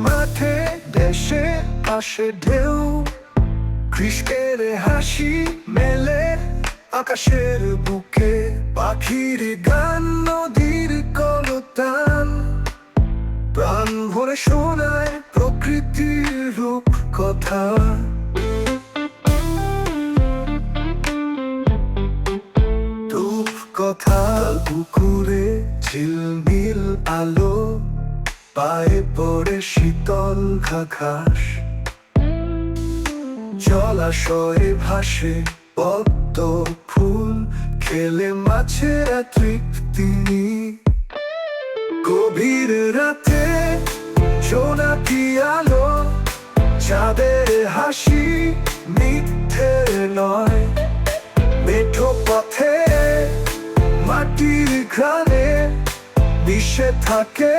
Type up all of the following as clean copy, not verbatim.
মাঠে দেশে আসে ঢেউ, গ্রীষ্মের হাসি মেলে আকাশের বুকে, পাখির গান নদীর কলতান, প্রাণ ভরে শোনায় প্রকৃতির রূপ কথা। কথা পুকুরে ঝিলমিল আলো, পায়ে পড়ে শীতল ঘাস, জলাশয়ে ভাসে পদ্ম ফুল, খেলে মাছেরা তৃপ্তি। গভীর রাতে জোনাকি আলো, চাঁদের হাসি মিথ্যে নয়, মেঠো পথে মাটির ঘ্রাণে মিশে থাকে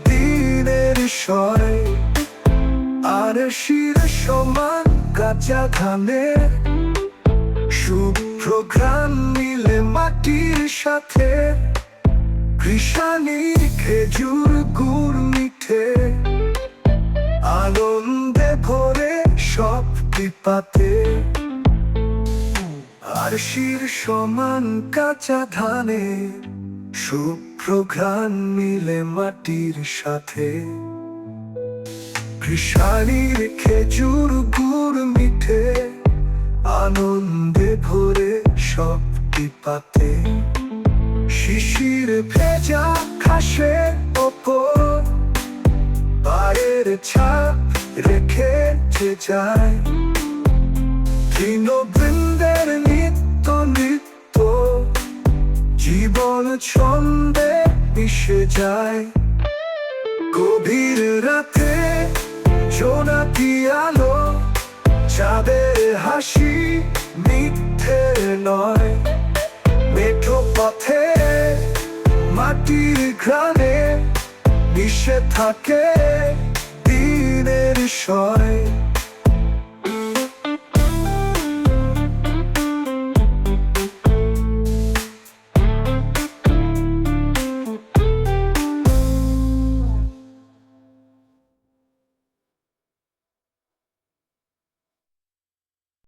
দিনের স্বরে। আর শির সমান কাঁচা ধানে শুভ্র ঘ্রাণ মিলে মাটির সাথে, কৃষানির খেজুর গুড় মিঠে, আনন্দে ভরে সব পিপাতে। আর শির সমান কাঁচা ধানে শুভ্র ঘ্রাণ মিলে মাটির সাথে, কৃষানির খেজুর গুড় মিঠে, আনন্দে ভরে সব পিপাতে। শিশির ভেজা ঘাসের ওপর পায়ের ছাপ রেখে যায়, তৃণবৃন্দের নিত্য নিত্য জীবন ছন্দে মিশে যায়। গভীর রাতে জোনাকি আলো, চাঁদের হাসি মিথ্যে নয়, মেঠো পথে মাটির ঘ্রাণে মিশে থাকে দিনের স্বরে।